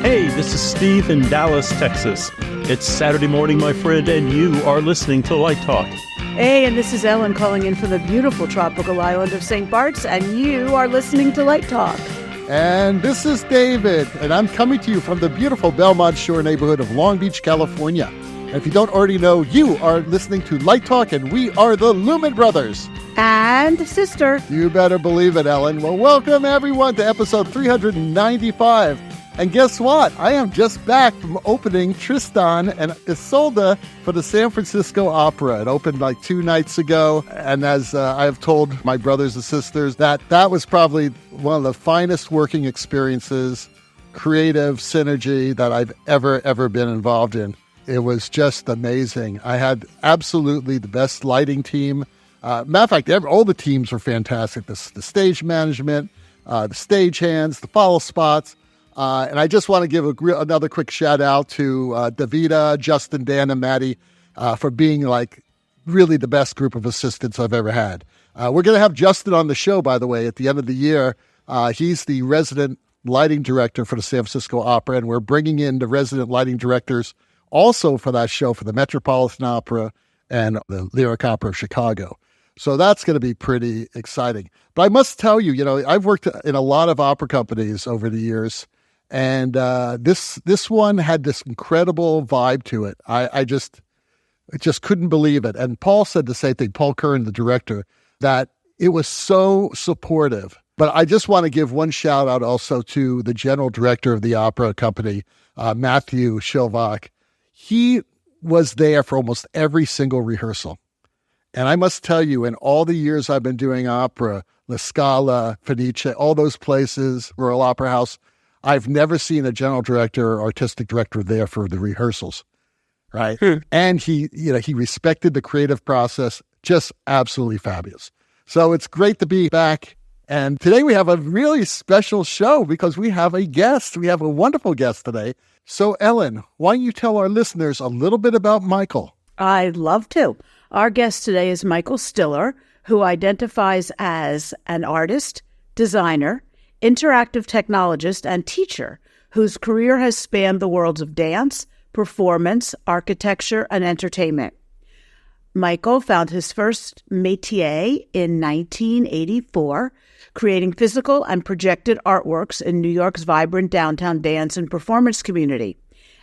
Hey, this is Steve in Dallas, Texas. It's Saturday morning, my friend, and you are listening to Light Talk. Hey, and this is Ellen calling in from the beautiful tropical island of St. Bart's, and you are listening to Light Talk. And this is David, and I'm coming to you from the beautiful Belmont Shore neighborhood of Long Beach, California. And if you don't already know, you are listening to Light Talk, and we are the Lumen Brothers and Sister. You better believe it, Ellen. Well, welcome everyone to episode 395. And guess what? I am just back from opening Tristan and Isolde for the San Francisco Opera. It opened like 2 nights ago. And as I have told my brothers and sisters, that was probably one of the finest working experiences, creative synergy that I've ever been involved in. It was just amazing. I had absolutely the best lighting team. Matter of fact, all the teams were fantastic. The stage management, the stage hands, the follow spots. And I just want to give another quick shout out to Davida, Justin, Dan, and Maddie for being like really the best group of assistants I've ever had. We're going to have Justin on the show, by the way, at the end of the year. He's the resident lighting director for the San Francisco Opera, and we're bringing in the resident lighting directors also for that show for the Metropolitan Opera and the Lyric Opera of Chicago. So that's going to be pretty exciting. But I must tell you, I've worked in a lot of opera companies over the years. And this one had this incredible vibe to it. I just couldn't believe it. And Paul said the same thing, Paul Curran, the director, that it was so supportive. But I just want to give one shout out also to the general director of the opera company, Matthew Shilvak. He was there for almost every single rehearsal. And I must tell you, in all the years I've been doing opera, La Scala, Fenice, all those places, Royal Opera House, I've never seen a general director or artistic director there for the rehearsals, right? And he respected the creative process, just absolutely fabulous. So it's great to be back. And today we have a really special show because we have a guest. We have a wonderful guest today. So Ellen, why don't you tell our listeners a little bit about Michael? I'd love to. Our guest today is Michael Stiller, who identifies as an artist, designer, interactive technologist, and teacher whose career has spanned the worlds of dance, performance, architecture, and entertainment. Michael found his first métier in 1984, creating physical and projected artworks in New York's vibrant downtown dance and performance community.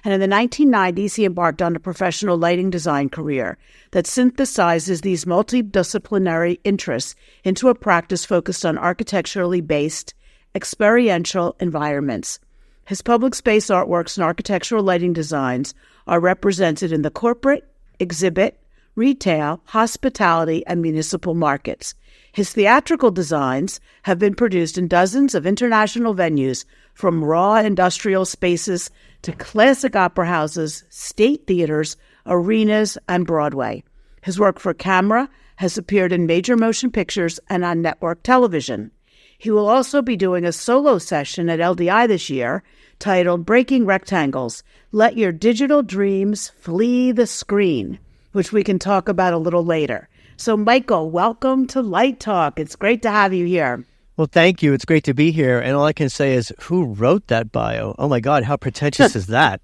And in the 1990s, he embarked on a professional lighting design career that synthesizes these multidisciplinary interests into a practice focused on architecturally based experiential environments. His public space artworks and architectural lighting designs are represented in the corporate, exhibit, retail, hospitality, and municipal markets. His theatrical designs have been produced in dozens of international venues, from raw industrial spaces to classic opera houses, state theaters, arenas, and Broadway. His work for camera has appeared in major motion pictures and on network television. He will also be doing a solo session at LDI this year titled Breaking Rectangles, Let Your Digital Dreams Flee the Screen, which we can talk about a little later. So, Michael, welcome to Light Talk. It's great to have you here. Well, thank you. It's great to be here. And all I can say is, who wrote that bio? Oh, my God, how pretentious is that?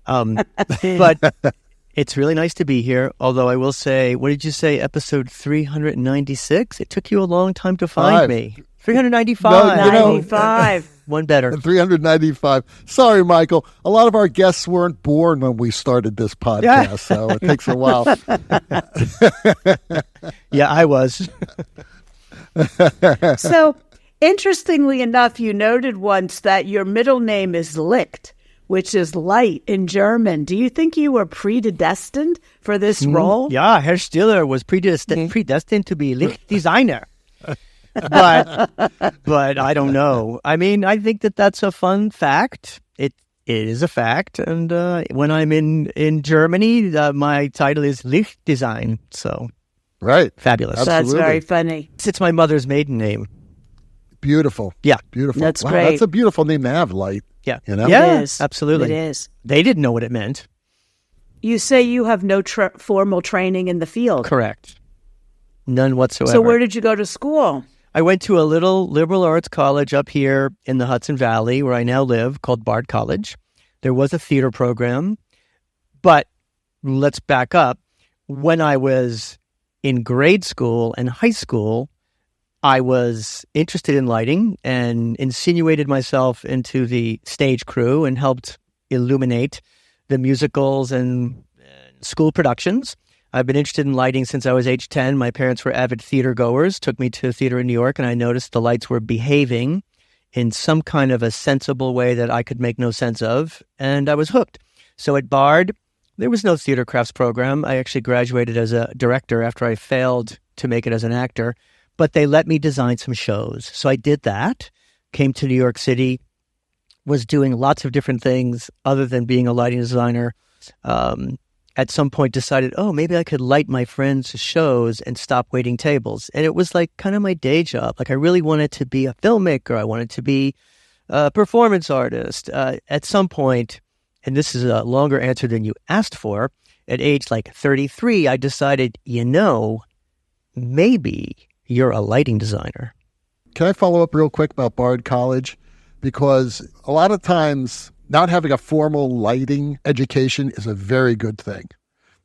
But it's really nice to be here. Although I will say, what did you say, episode 396? It took you a long time to find me. 395. No, 95. One better. 395. Sorry, Michael. A lot of our guests weren't born when we started this podcast, so it takes a while. Yeah, I was. So, interestingly enough, you noted once that your middle name is Licht, which is light in German. Do you think you were predestined for this role? Yeah, Herr Stiller was predestined to be Licht designer. But I don't know. I mean, I think that's a fun fact. It is a fact. And when I'm in Germany, my title is Licht Design. So, right. Fabulous. Absolutely. That's very funny. It's my mother's maiden name. Beautiful. Yeah. Beautiful. That's wow, great. That's a beautiful name to have, Light. Yeah. You know? Yeah, It is. absolutely. It is. They didn't know what it meant. You say you have no formal training in the field. Correct. None whatsoever. So where did you go to school? I went to a little liberal arts college up here in the Hudson Valley where I now live called Bard College. There was a theater program, but let's back up. When I was in grade school and high school, I was interested in lighting and insinuated myself into the stage crew and helped illuminate the musicals and school productions. I've been interested in lighting since I was age 10. My parents were avid theater goers, took me to a theater in New York, and I noticed the lights were behaving in some kind of a sensible way that I could make no sense of, and I was hooked. So at Bard, there was no theater crafts program. I actually graduated as a director after I failed to make it as an actor, but they let me design some shows. So I did that, came to New York City, was doing lots of different things other than being a lighting designer. At some point decided, maybe I could light my friends' shows and stop waiting tables. And it was like kind of my day job. Like I really wanted to be a filmmaker. I wanted to be a performance artist. At some point, and this is a longer answer than you asked for, at age like 33, I decided, maybe you're a lighting designer. Can I follow up real quick about Bard College? Because a lot of times not having a formal lighting education is a very good thing.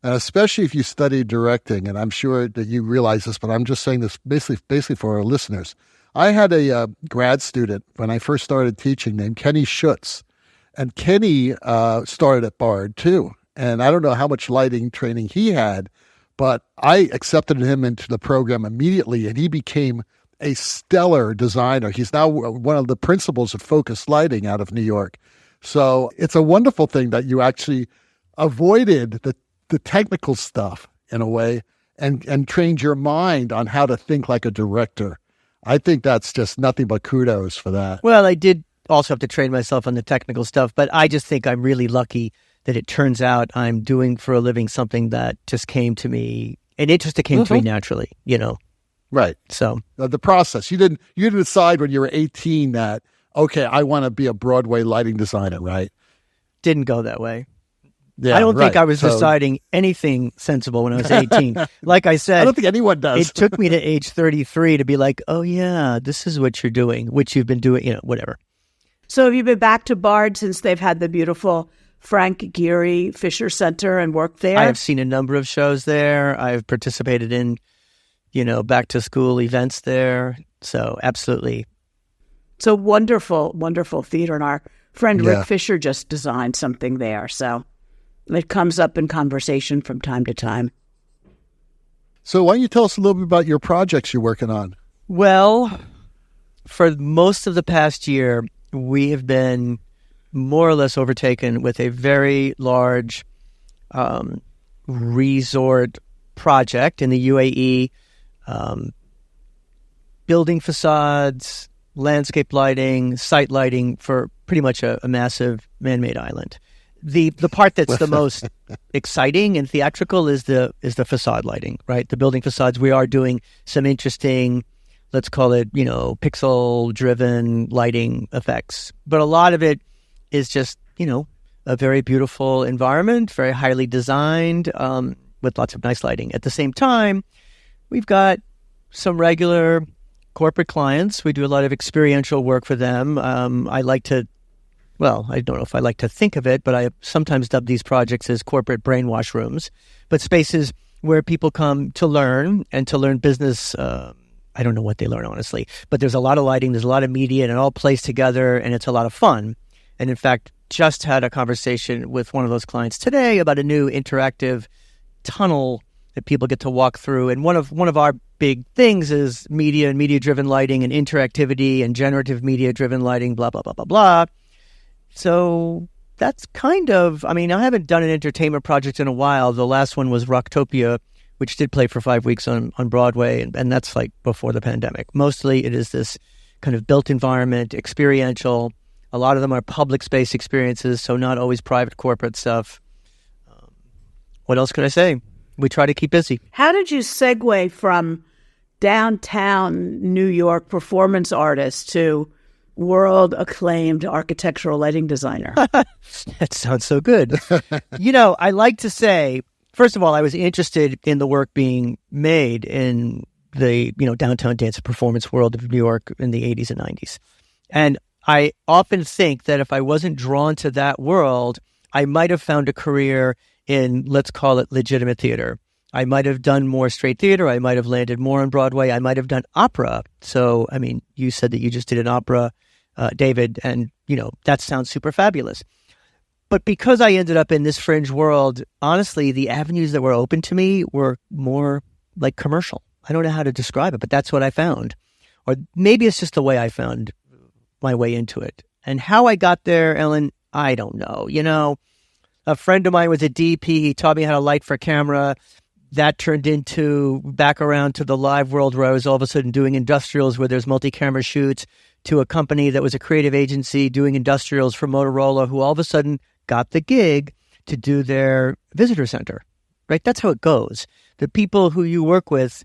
And especially if you study directing, and I'm sure that you realize this, but I'm just saying this basically for our listeners. I had a grad student when I first started teaching named Kenny Schutz. And Kenny started at Bard too. And I don't know how much lighting training he had, but I accepted him into the program immediately, and he became a stellar designer. He's now one of the principals of Focus Lighting out of New York. So it's a wonderful thing that you actually avoided the technical stuff in a way and trained your mind on how to think like a director. I think that's just nothing but kudos for that. Well, I did also have to train myself on the technical stuff, but I just think I'm really lucky that it turns out I'm doing for a living something that just came to me, and it just came to me naturally, Right. So the process, you didn't decide when you were 18 that, okay, I want to be a Broadway lighting designer, right? Didn't go that way. Yeah, I don't think I was deciding anything sensible when I was 18. Like I said, I don't think anyone does. It took me to age 33 to be like, oh yeah, this is what you're doing, which you've been doing, whatever. So have you been back to Bard since they've had the beautiful Frank Gehry Fisher Center and worked there? I have seen a number of shows there. I've participated in, back to school events there. So absolutely. It's a wonderful, wonderful theater. And our friend Rick Fisher just designed something there. So it comes up in conversation from time to time. So why don't you tell us a little bit about your projects you're working on? Well, for most of the past year, we have been more or less overtaken with a very large resort project in the UAE, building facades, landscape lighting, site lighting for pretty much a massive man-made island. The part that's the most exciting and theatrical is the facade lighting, right? The building facades. We are doing some interesting, let's call it, pixel-driven lighting effects. But a lot of it is just, a very beautiful environment, very highly designed, with lots of nice lighting. At the same time, we've got some regular corporate clients. We do a lot of experiential work for them. I don't know if I like to think of it, but I sometimes dub these projects as corporate brainwash rooms, but spaces where people come to learn and to learn business. I don't know what they learn, honestly, but there's a lot of lighting, there's a lot of media, and it all plays together, and it's a lot of fun. And in fact, just had a conversation with one of those clients today about a new interactive tunnel that people get to walk through. And one of our big things is media and media-driven lighting and interactivity and generative media-driven lighting, blah, blah, blah, blah, blah. So that's kind of, I haven't done an entertainment project in a while. The last one was Rocktopia, which did play for 5 weeks on Broadway, and that's like before the pandemic. Mostly it is this kind of built environment, experiential. A lot of them are public space experiences, so not always private corporate stuff. What else could I say? We try to keep busy. How did you segue from downtown New York performance artist to world-acclaimed architectural lighting designer? That sounds so good. I like to say, first of all, I was interested in the work being made in the downtown dance and performance world of New York in the 80s and 90s. And I often think that if I wasn't drawn to that world, I might have found a career in, let's call it, legitimate theater. I might have done more straight theater. I might have landed more on Broadway. I might have done opera. So, I mean, you said that you just did an opera, David, and, that sounds super fabulous. But because I ended up in this fringe world, honestly, the avenues that were open to me were more like commercial. I don't know how to describe it, but that's what I found. Or maybe it's just the way I found my way into it. And how I got there, Ellen, I don't know. A friend of mine was a DP. He taught me how to light for camera. That turned into back around to the live world where I was all of a sudden doing industrials where there's multi-camera shoots, to a company that was a creative agency doing industrials for Motorola, who all of a sudden got the gig to do their visitor center, right? That's how it goes. The people who you work with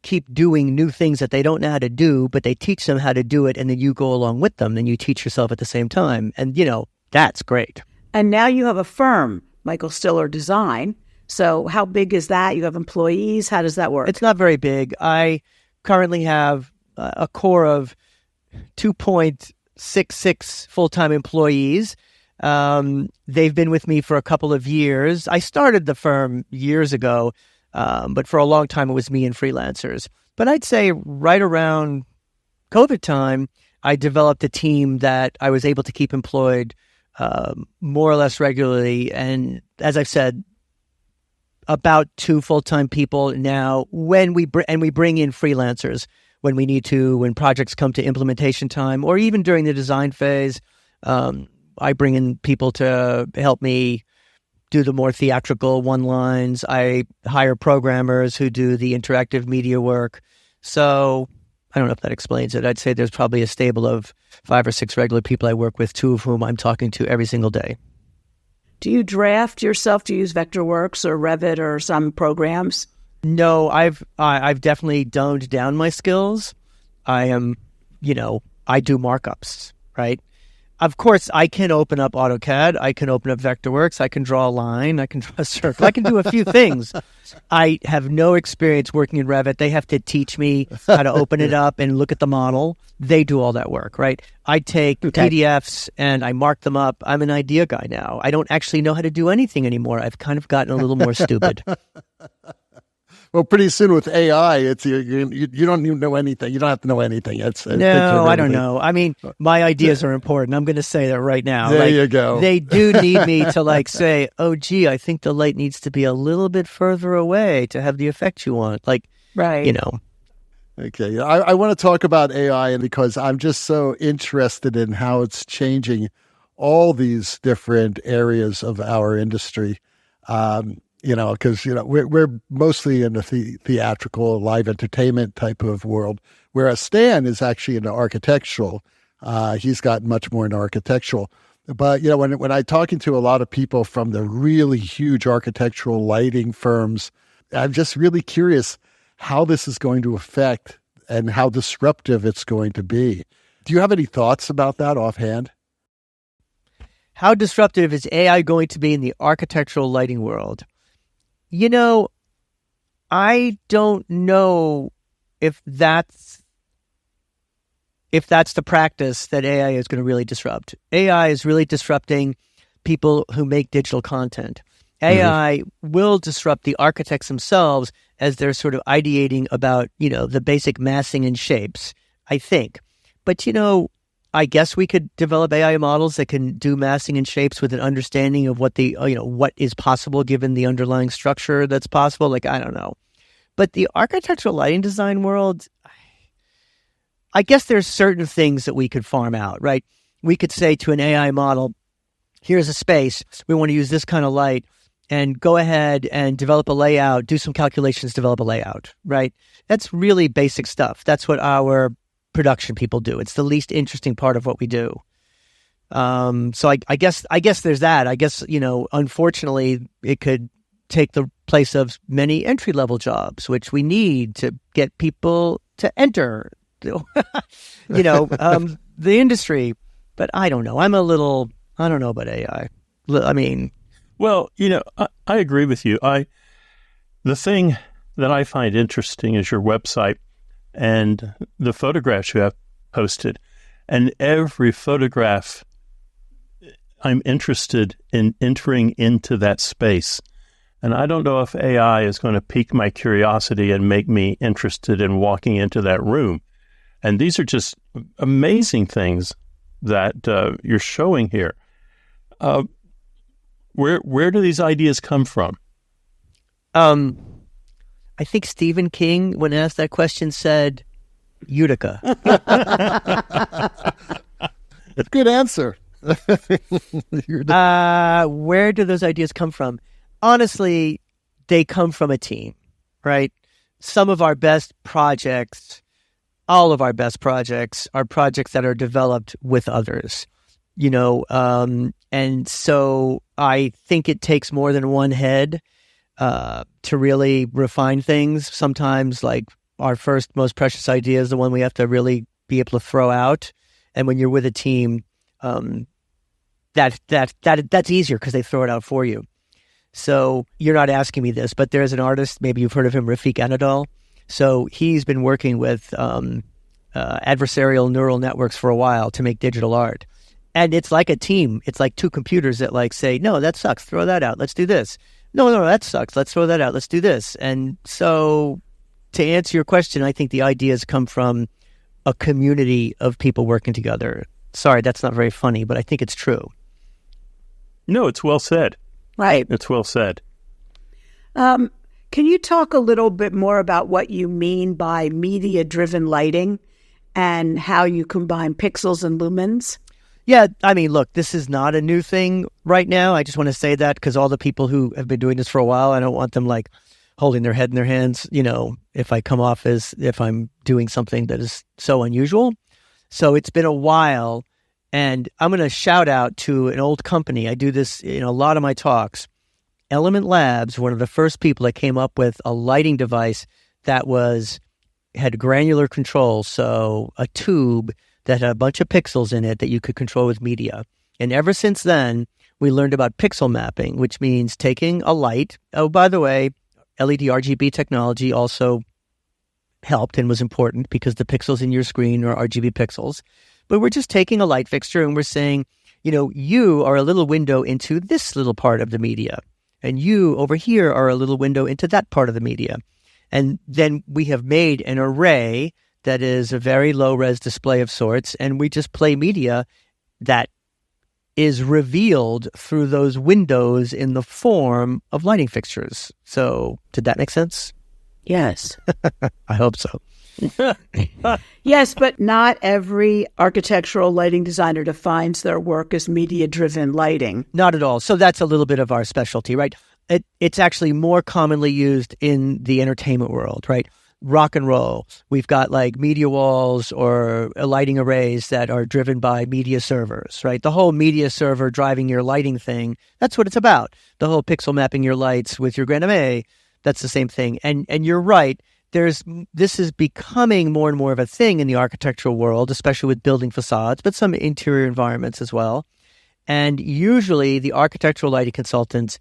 keep doing new things that they don't know how to do, but they teach them how to do it, and then you go along with them, and you teach yourself at the same time. And, that's great. And now you have a firm, Michael Stiller Design. So how big is that? You have employees? How does that work? It's not very big. I currently have a core of 2.66 full-time employees. They've been with me for a couple of years. I started the firm years ago, but for a long time it was me and freelancers. But I'd say right around COVID time, I developed a team that I was able to keep employed more or less regularly. And as I've said, about 2 full-time people now. When we bring in freelancers when we need to, when projects come to implementation time, or even during the design phase. I bring in people to help me do the more theatrical one-lines. I hire programmers who do the interactive media work. So I don't know if that explains it. I'd say there's probably a stable of 5 or 6 regular people I work with, 2 of whom I'm talking to every single day. Do you draft yourself? Do you use Vectorworks or Revit or some programs? No, I've definitely toned down my skills. I am, I do markups, right? Of course, I can open up AutoCAD. I can open up Vectorworks. I can draw a line. I can draw a circle. I can do a few things. I have no experience working in Revit. They have to teach me how to open it up and look at the model. They do all that work, right? I take PDFs and I mark them up. I'm an idea guy now. I don't actually know how to do anything anymore. I've kind of gotten a little more stupid. Well, pretty soon with AI, it's you don't even know anything. You don't have to know anything. No, I don't know. I mean, my ideas are important. I'm going to say that right now. There you go. They do need me to say, oh, gee, I think the light needs to be a little bit further away to have the effect you want. Right. Okay. I want to talk about AI because I'm just so interested in how it's changing all these different areas of our industry. Because we're mostly in the theatrical, live entertainment type of world, whereas Stan is actually in the architectural. He's gotten much more into architectural. But when I'm talking to a lot of people from the really huge architectural lighting firms, I'm just really curious how this is going to affect and how disruptive it's going to be. Do you have any thoughts about that offhand? How disruptive is AI going to be in the architectural lighting world? I don't know if that's the practice that AI is going to really disrupt. AI is really disrupting people who make digital content. AI will disrupt the architects themselves as they're sort of ideating about, the basic massing and shapes, I think. But, I guess we could develop AI models that can do massing and shapes with an understanding of what what is possible given the underlying structure that's possible. I don't know. But the architectural lighting design world, I guess there's certain things that we could farm out, right? We could say to an AI model, here's a space. We want to use this kind of light, and go ahead and develop a layout, do some calculations, develop a layout, right? That's really basic stuff. That's what our production people do. It's the least interesting part of what we do. So I guess there's that. I guess, unfortunately, it could take the place of many entry-level jobs, which we need to get people to enter, the industry. But I don't know. I don't know about AI. I mean... Well, I agree with you. The thing that I find interesting is your website and the photographs you have posted. And every photograph, I'm interested in entering into that space. And I don't know if AI is going to pique my curiosity and make me interested in walking into that room. And these are just amazing things that you're showing here. Where do these ideas come from? I think Stephen King, when asked that question, said Utica. Good answer. Where do those ideas come from? Honestly, they come from a team, right? Some of our best projects, all of our best projects, are projects that are developed with others, and so I think it takes more than one head to really refine things. Sometimes, like, our first most precious idea is the one we have to really be able to throw out. And when you're with a team, that's easier because they throw it out for you. So you're not asking me this, but there's an artist, maybe you've heard of him, Rafik Anadol. So he's been working with adversarial neural networks for a while to make digital art. And it's like a team. It's like two computers that say, no, that sucks, throw that out, let's do this. No, that sucks, let's throw that out, let's do this. And so to answer your question, I think the ideas come from a community of people working together. Sorry, that's not very funny, but I think it's true. No, it's well said. Right. It's well said. Can you talk a little bit more about what you mean by media-driven lighting and how you combine pixels and lumens? Yeah, I mean, look, this is not a new thing right now. I just want to say that because all the people who have been doing this for a while, I don't want them holding their head in their hands, if I come off as if I'm doing something that is so unusual. So it's been a while, and I'm going to shout out to an old company. I do this in a lot of my talks. Element Labs, one of the first people that came up with a lighting device that had granular control, so a tube that had a bunch of pixels in it that you could control with media. And ever since then, we learned about pixel mapping, which means taking a light. Oh, by the way, LED RGB technology also helped and was important because the pixels in your screen are RGB pixels. But we're just taking a light fixture and we're saying, you are a little window into this little part of the media. And you over here are a little window into that part of the media. And then we have made an array that is a very low-res display of sorts, and we just play media that is revealed through those windows in the form of lighting fixtures. So, did that make sense? Yes. I hope so. Yes, but not every architectural lighting designer defines their work as media-driven lighting. Not at all. So that's a little bit of our specialty, right? It's actually more commonly used in the entertainment world, right? Rock and roll. We've got media walls or lighting arrays that are driven by media servers, right? The whole media server driving your lighting thing, that's what it's about. The whole pixel mapping your lights with your Grand MA, that's the same thing. And you're right. This is becoming more and more of a thing in the architectural world, especially with building facades, but some interior environments as well. And usually the architectural lighting consultants,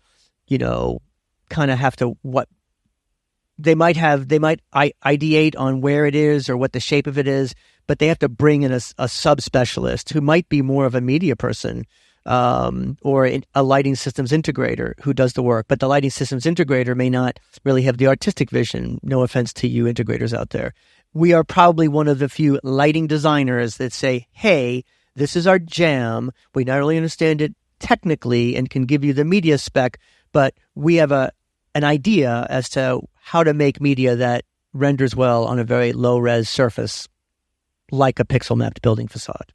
kind of have to they might ideate on where it is or what the shape of it is, but they have to bring in a subspecialist who might be more of a media person or a lighting systems integrator who does the work. But the lighting systems integrator may not really have the artistic vision. No offense to you integrators out there. We are probably one of the few lighting designers that say, hey, this is our jam. We not only understand it technically and can give you the media spec, but we have an idea as to how to make media that renders well on a very low-res surface, like a pixel-mapped building facade.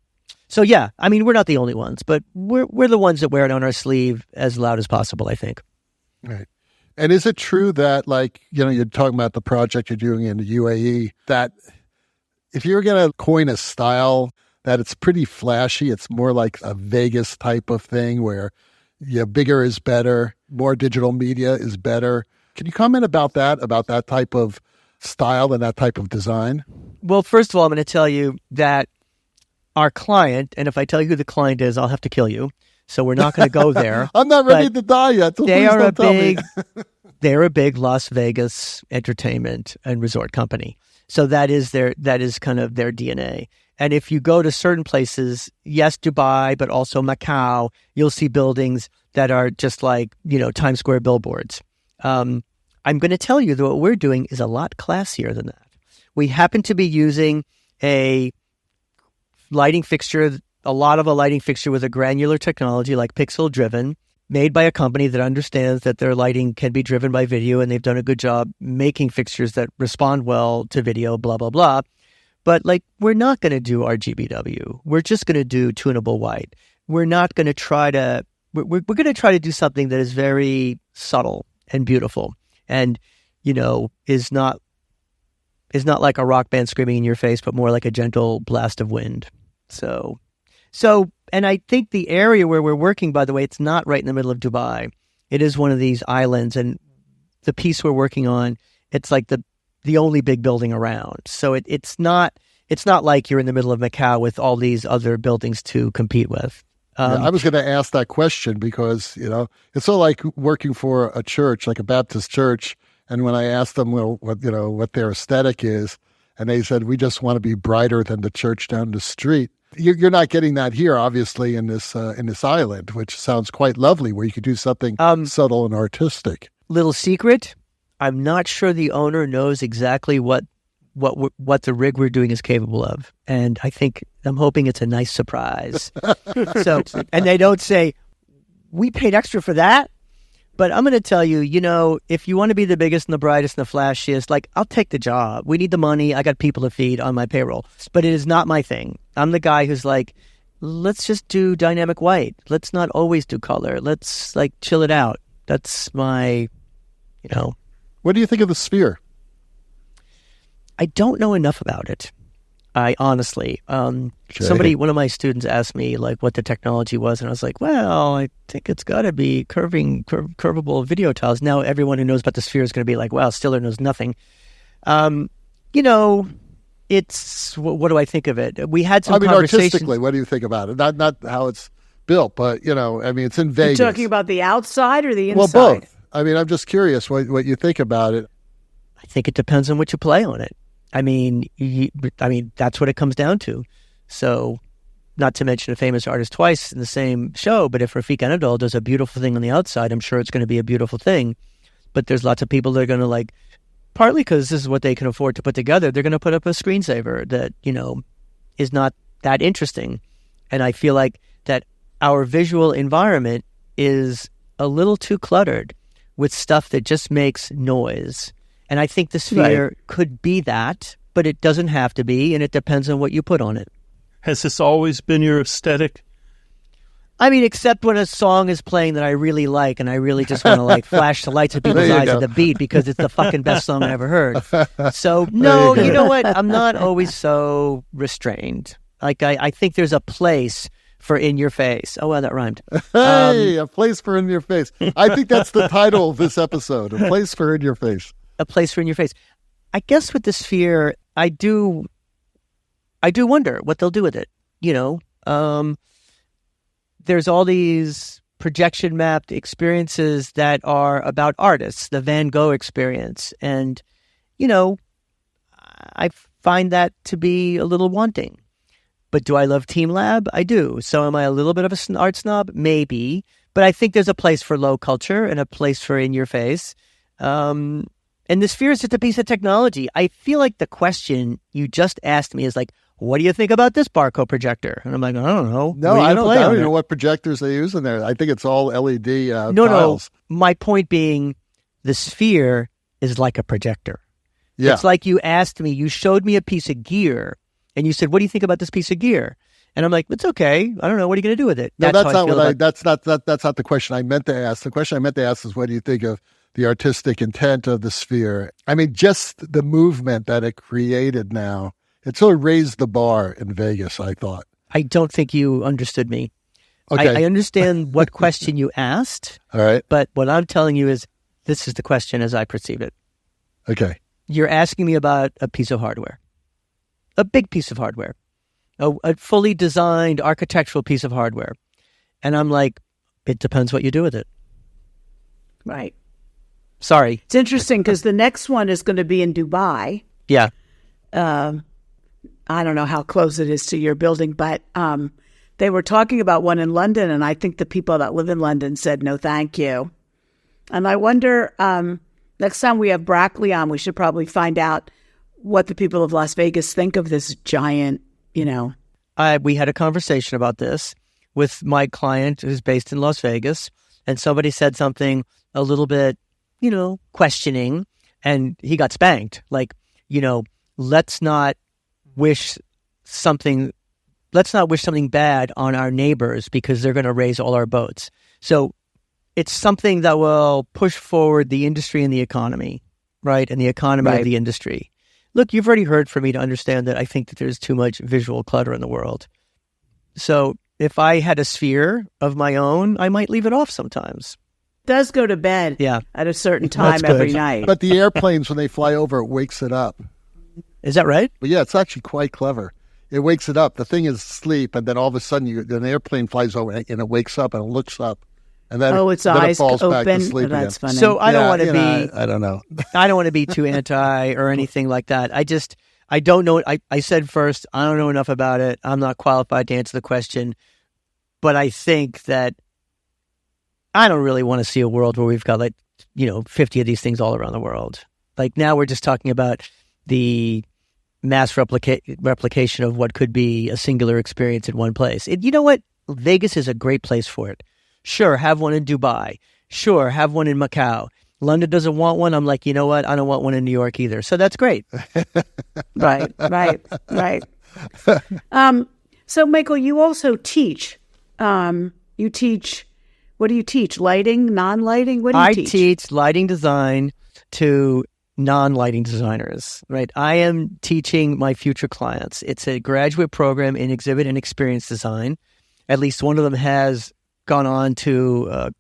So yeah, I mean, we're not the only ones, but we're the ones that wear it on our sleeve as loud as possible, I think. Right. And is it true that, you're talking about the project you're doing in the UAE, that if you're going to coin a style, that it's pretty flashy, it's more like a Vegas type of thing where bigger is better, more digital media is better. Can you comment about that type of style and that type of design? Well, first of all, I'm going to tell you that our client, and if I tell you who the client is, I'll have to kill you. So we're not going to go there. I'm not ready to die yet. So they are a big, they're a big Las Vegas entertainment and resort company. So that is kind of their DNA. And if you go to certain places, yes, Dubai, but also Macau, you'll see buildings that are just like, Times Square billboards. I'm going to tell you that what we're doing is a lot classier than that. We happen to be using a lighting fixture, a lighting fixture with a granular technology like pixel driven, made by a company that understands that their lighting can be driven by video, and they've done a good job making fixtures that respond well to video, blah, blah, blah. But we're not going to do RGBW. We're just going to do tunable white. We're not going to try to, we're going to try to do something that is very subtle and beautiful and, is not like a rock band screaming in your face, but more like a gentle blast of wind. So, and I think the area where we're working, by the way, it's not right in the middle of Dubai. It is one of these islands, and the piece we're working on, it's like the only big building around. So it's not like you're in the middle of Macau with all these other buildings to compete with. I was going to ask that question because, it's sort of like working for a church, like a Baptist church. And when I asked them, what their aesthetic is, and they said, we just want to be brighter than the church down the street. You're not getting that here, obviously, in this island, which sounds quite lovely, where you could do something subtle and artistic. Little secret, I'm not sure the owner knows exactly what the rig we're doing is capable of, and I'm hoping it's a nice surprise. So, and they don't say we paid extra for that. But I'm going to tell you, if you want to be the biggest and the brightest and the flashiest, I'll take the job. We need the money. I got people to feed on my payroll. But it is not my thing. I'm the guy who's let's just do dynamic white. Let's not always do color. Let's chill it out. That's my, What do you think of the sphere? I don't know enough about it. I honestly, one of my students asked me what the technology was, and I was like, well, I think it's got to be curvable video tiles. Now everyone who knows about the sphere is going to be like, wow, Stiller knows nothing. It's what do I think of it? We had some conversations. Artistically, what do you think about it? Not how it's built, but it's in Vegas. You're talking about the outside or the inside? Well, both. I'm just curious what you think about it. I think it depends on what you play on it. I mean, that's what it comes down to. So, not to mention a famous artist twice in the same show, but if Rafiq Anadol does a beautiful thing on the outside, I'm sure it's going to be a beautiful thing. But there's lots of people that are going to partly because this is what they can afford to put together, they're going to put up a screensaver that, is not that interesting. And I feel like that our visual environment is a little too cluttered with stuff that just makes noise. And I think the sphere could be that, but it doesn't have to be, and it depends on what you put on it. Has this always been your aesthetic? Except when a song is playing that I really like, and I really just want to flash the lights at people's eyes at the beat because it's the fucking best song I ever heard. So, no, you know what? I'm not always so restrained. I think there's a place for in your face. Oh, wow, that rhymed. Hey, a place for in your face. I think that's the title of this episode, A Place for In Your Face. A place for in your face. I guess with the sphere, I do wonder what they'll do with it. There's all these projection mapped experiences that are about artists, the Van Gogh experience. And, I find that to be a little wanting. But do I love Team Lab? I do. So am I a little bit of an art snob? Maybe. But I think there's a place for low culture and a place for in your face. And the sphere is just a piece of technology. I feel like the question you just asked me is what do you think about this barcode projector? And I'm like, I don't know. No, I don't know what projectors they use in there. I think it's all LED tiles. No. My point being, the sphere is like a projector. Yeah. It's like you asked me, you showed me a piece of gear, and you said, what do you think about this piece of gear? And I'm like, it's okay. I don't know. What are you going to do with it? No, that's not the question I meant to ask. The question I meant to ask is, what do you think of the artistic intent of the sphere? Just the movement that it created now, it sort of raised the bar in Vegas, I thought. I don't think you understood me. Okay. I understand what question you asked. All right. But what I'm telling you is, this is the question as I perceive it. Okay. You're asking me about a piece of hardware, a big piece of hardware, a fully designed architectural piece of hardware. And I'm like, it depends what you do with it. Right. Sorry. It's interesting because the next one is going to be in Dubai. Yeah. I don't know how close it is to your building, but they were talking about one in London, and I think the people that live in London said, no, thank you. And I wonder, next time we have Brackley on, we should probably find out what the people of Las Vegas think of this giant, We had a conversation about this with my client who's based in Las Vegas, and somebody said something a little bit, questioning, and he got spanked. Like, let's not wish something bad on our neighbors because they're going to raise all our boats. So it's something that will push forward the industry and the economy, right? And the economy of the industry. Look, you've already heard from me to understand that I think that there's too much visual clutter in the world. So if I had a sphere of my own, I might leave it off sometimes. Does go to bed at a certain time every night. But the airplanes, when they fly over, it wakes it up. Is that right? But yeah, it's actually quite clever. It wakes it up. The thing is asleep, and then all of a sudden an airplane flies over, and it wakes up, and it looks up. And then, its then eyes it falls open. back to sleep That's again. funny. So I don't want to be... I don't know. I don't want to be too anti or anything like that. I don't know. I said first, I don't know enough about it. I'm not qualified to answer the question. But I think that I don't really want to see a world where we've got 50 of these things all around the world. Like now we're just talking about the mass replication of what could be a singular experience in one place. You know what? Vegas is a great place for it. Sure, have one in Dubai. Sure, have one in Macau. London doesn't want one. I'm like, you know what? I don't want one in New York either. So that's great. Right. So, Michael, you also teach. You teach, what do you teach? Lighting, non-lighting? What do you teach? I teach lighting design to non-lighting designers, right? I am teaching my future clients. It's a graduate program in exhibit and experience design. At least one of them has gone on to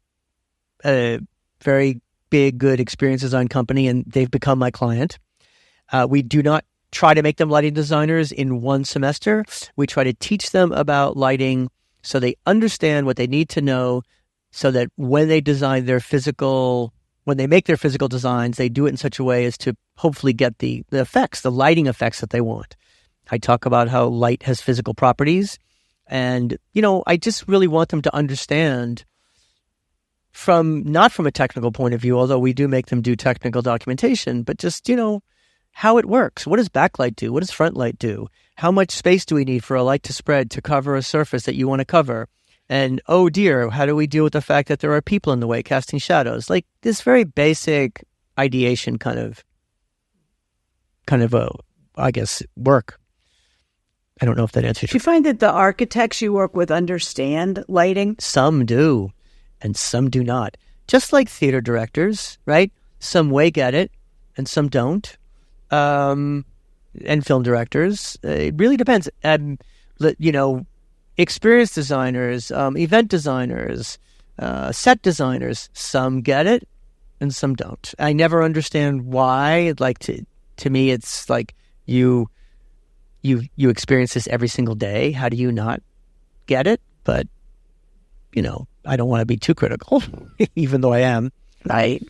a very big, good experience design company, and they've become my client. We do not try to make them lighting designers in one semester. We try to teach them about lighting so they understand what they need to know so that when they design when they make their physical designs, they do it in such a way as to hopefully get the effects, the lighting effects that they want. I talk about how light has physical properties. And, I just really want them to understand not from a technical point of view, although we do make them do technical documentation, but just, how it works. What does backlight do? What does front light do? How much space do we need for a light to spread to cover a surface that you want to cover? And, oh dear, how do we deal with the fact that there are people in the way casting shadows? Like this very basic ideation kind of I guess, work. I don't know if that answers Do you find that the architects you work with understand lighting? Some do, and some do not. Just like theater directors, right? Some way get it, and some don't. And film directors. It really depends. Experience designers, event designers, set designers, some get it, and some don't. I never understand why. Like to me, it's like you experience this every single day. How do you not get it? But, I don't want to be too critical, even though I am. Right.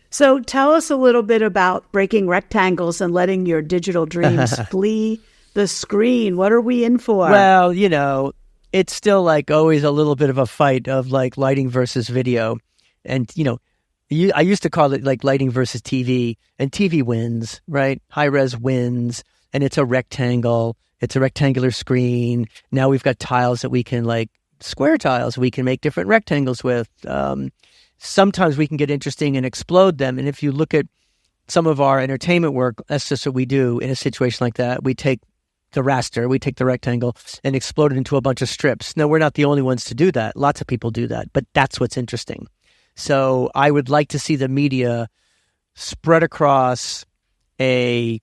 So tell us a little bit about breaking rectangles and letting your digital dreams flee the screen. What are we in for? Well, it's still like always a little bit of a fight of like lighting versus video. And, I used to call it like lighting versus TV, and TV wins, right? High res wins. And it's a rectangle. It's a rectangular screen. Now we've got tiles that we can square tiles we can make different rectangles with. Sometimes we can get interesting and explode them. And if you look at some of our entertainment work, that's just what we do in a situation like that. We take the raster, we take the rectangle and explode it into a bunch of strips. Now, we're not the only ones to do that. Lots of people do that, but that's what's interesting. So I would like to see the media spread across an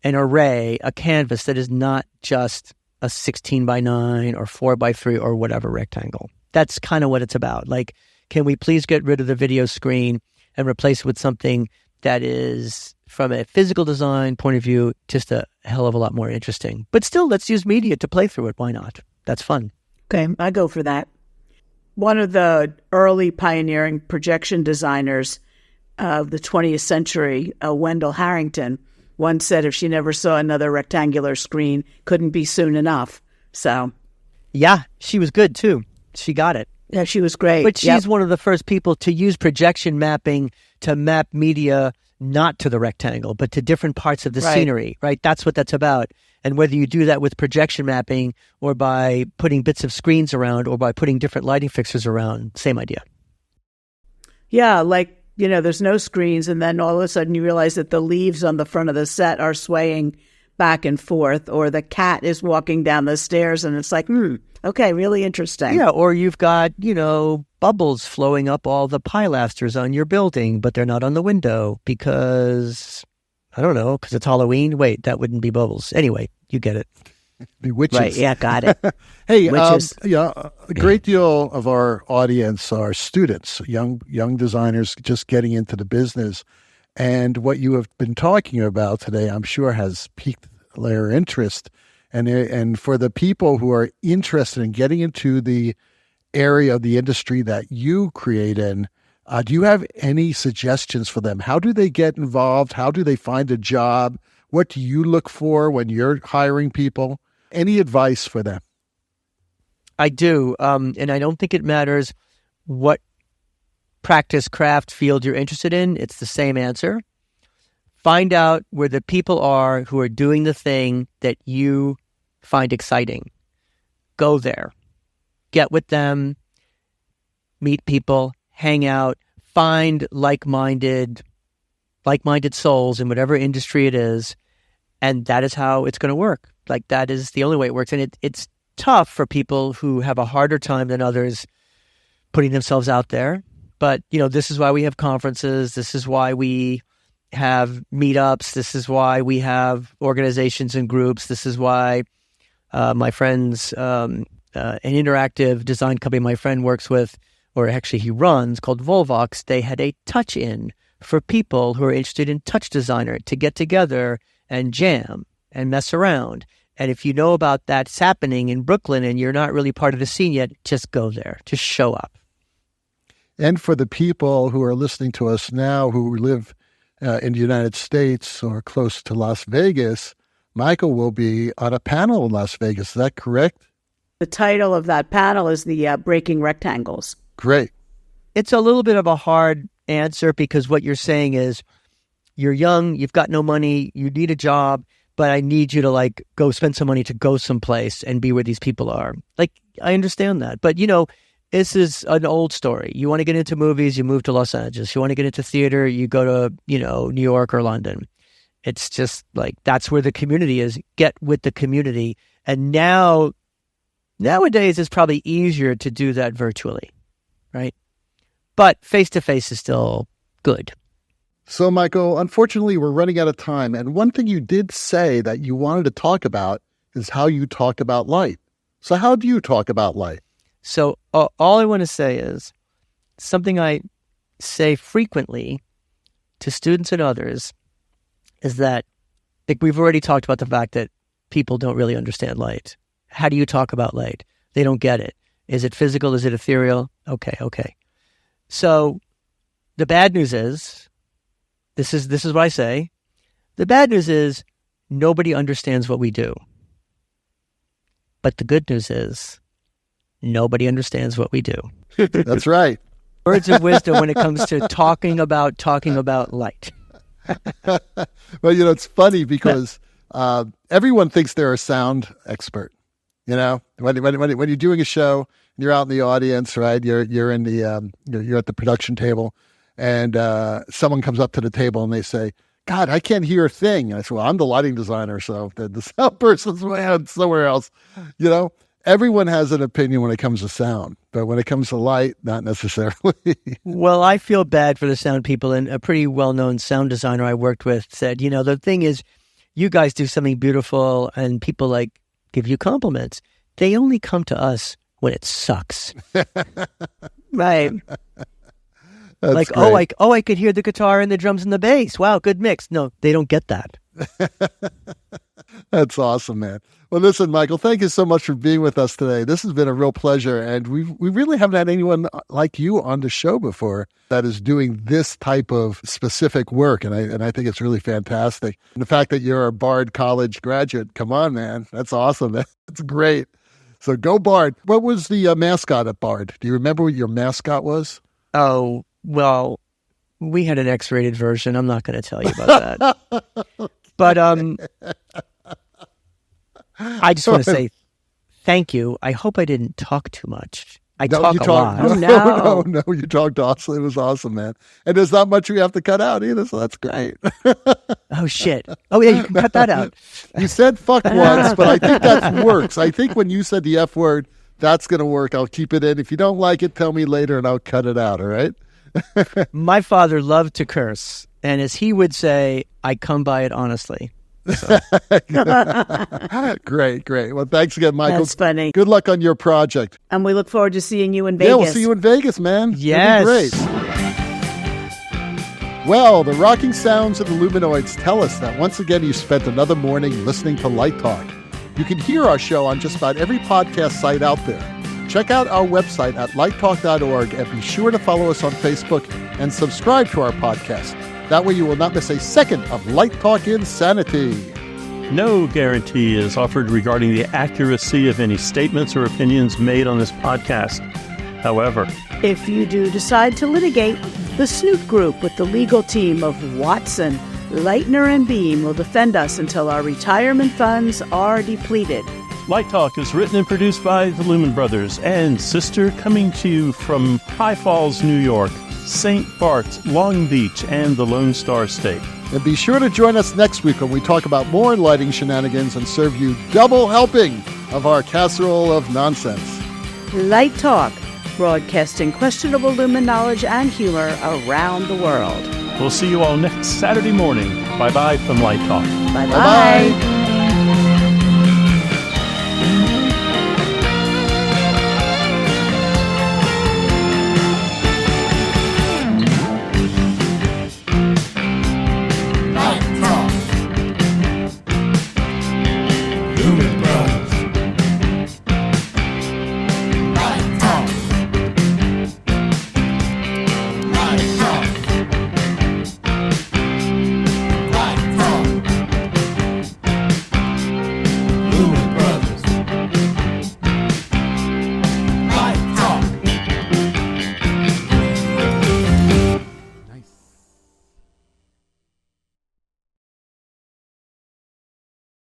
array, a canvas that is not just a 16 by 9 or 4 by 3 or whatever rectangle. That's kind of what it's about. Like, can we please get rid of the video screen and replace it with something that is, from a physical design point of view, just a hell of a lot more interesting. But still, let's use media to play through it. Why not? That's fun. Okay, I go for that. One of the early pioneering projection designers of the 20th century, Wendell Harrington, once said if she never saw another rectangular screen, couldn't be soon enough. So, yeah, she was good too. She got it. Yeah, she was great. But she's one of the first people to use projection mapping to map media not to the rectangle, but to different parts of the scenery, right? That's what that's about. And whether you do that with projection mapping or by putting bits of screens around or by putting different lighting fixtures around, same idea. Yeah, like, there's no screens, and then all of a sudden you realize that the leaves on the front of the set are swaying back and forth, or the cat is walking down the stairs, and it's like, okay, really interesting. Yeah, or you've got, bubbles flowing up all the pilasters on your building, but they're not on the window because, I don't know, because it's Halloween. Wait, that wouldn't be bubbles. Anyway, you get it. Be witches. Right, yeah, got it. Hey, witches. A great deal of our audience are students, young designers just getting into the business. And what you have been talking about today, I'm sure, has piqued their interest. And for the people who are interested in getting into the area of the industry that you create in, do you have any suggestions for them? How do they get involved? How do they find a job? What do you look for when you're hiring people? Any advice for them? I do. And I don't think it matters what practice craft field you're interested in. It's the same answer. Find out where the people are who are doing the thing that you find exciting. Go there. Get with them. Meet people. Hang out. Find like-minded souls in whatever industry it is. And that is how it's going to work. Like, that is the only way it works. And it's tough for people who have a harder time than others putting themselves out there. But, this is why we have conferences. This is why we have meetups. This is why we have organizations and groups. This is why my friends, an interactive design company my friend works with, or actually he runs, called Volvox, they had a touch-in for people who are interested in touch designer to get together and jam and mess around. And if you know about that's happening in Brooklyn and you're not really part of the scene yet, just go there. Just show up. And for the people who are listening to us now who live in the United States or close to Las Vegas, Michael will be on a panel in Las Vegas. Is that correct? The title of that panel is the Breaking Rectangles. Great. It's a little bit of a hard answer because what you're saying is you're young, you've got no money, you need a job, but I need you to go spend some money to go someplace and be where these people are. I understand that. But, this is an old story. You want to get into movies, you move to Los Angeles. You want to get into theater, you go to, New York or London. It's just that's where the community is. Get with the community. And nowadays it's probably easier to do that virtually, right? But face-to-face is still good. So, Michael, unfortunately, we're running out of time. And one thing you did say that you wanted to talk about is how you talk about light. So how do you talk about light? So all I want to say is something I say frequently to students and others is that we've already talked about the fact that people don't really understand light. How do you talk about light? They don't get it. Is it physical? Is it ethereal? Okay. So the bad news is, this is what I say. The bad news is nobody understands what we do. But the good news is nobody understands what we do. That's right. Words of wisdom when it comes to talking about light. Well, it's funny because everyone thinks they're a sound expert. When you're doing a show, you're out in the audience, right? You're in the you're at the production table, and someone comes up to the table and they say, "God, I can't hear a thing." And I say, "Well, I'm the lighting designer, so the sound person's somewhere else." Everyone has an opinion when it comes to sound, but when it comes to light, not necessarily. Well, I feel bad for the sound people, and a pretty well-known sound designer I worked with said, the thing is, you guys do something beautiful, and people give you compliments. They only come to us when it sucks. Right. That's great. I could hear the guitar and the drums and the bass. Wow, good mix. No, they don't get that. That's awesome, man. Well, listen, Michael, thank you so much for being with us today. This has been a real pleasure, and we really haven't had anyone like you on the show before that is doing this type of specific work, and I think it's really fantastic. And the fact that you're a Bard College graduate, come on, man, that's awesome. That's great. So go Bard. What was the mascot at Bard? Do you remember what your mascot was? Oh, well, we had an X-rated version. I'm not going to tell you about that. But I just want to say thank you. I hope I didn't talk too much. I talk a lot. No, you talked awesome. It was awesome, man. And there's not much we have to cut out either, so that's great. Oh, shit. Oh, yeah, you can cut that out. You said fuck once, but I think that works. I think when you said the F word, that's going to work. I'll keep it in. If you don't like it, tell me later and I'll cut it out, all right? My father loved to curse, and as he would say, I come by it honestly. So. Great. Well, thanks again, Michael. That's funny. Good luck on your project. And we look forward to seeing you in Vegas. Yeah, we'll see you in Vegas, man. Yes. It'll be great. Well, the rocking sounds of the Luminoids tell us that once again you spent another morning listening to Light Talk. You can hear our show on just about every podcast site out there. Check out our website at lighttalk.org and be sure to follow us on Facebook and subscribe to our podcast. That way you will not miss a second of Light Talk insanity. No guarantee is offered regarding the accuracy of any statements or opinions made on this podcast. However, if you do decide to litigate, the Snoot Group with the legal team of Watson, Leitner, and Beam will defend us until our retirement funds are depleted. Light Talk is written and produced by the Lumen Brothers and Sister, coming to you from High Falls, New York, St. Bart's, Long Beach, and the Lone Star State. And be sure to join us next week when we talk about more lighting shenanigans and serve you double helping of our casserole of nonsense. Light Talk, broadcasting questionable lumen knowledge and humor around the world. We'll see you all next Saturday morning. Bye-bye from Light Talk. Bye-bye.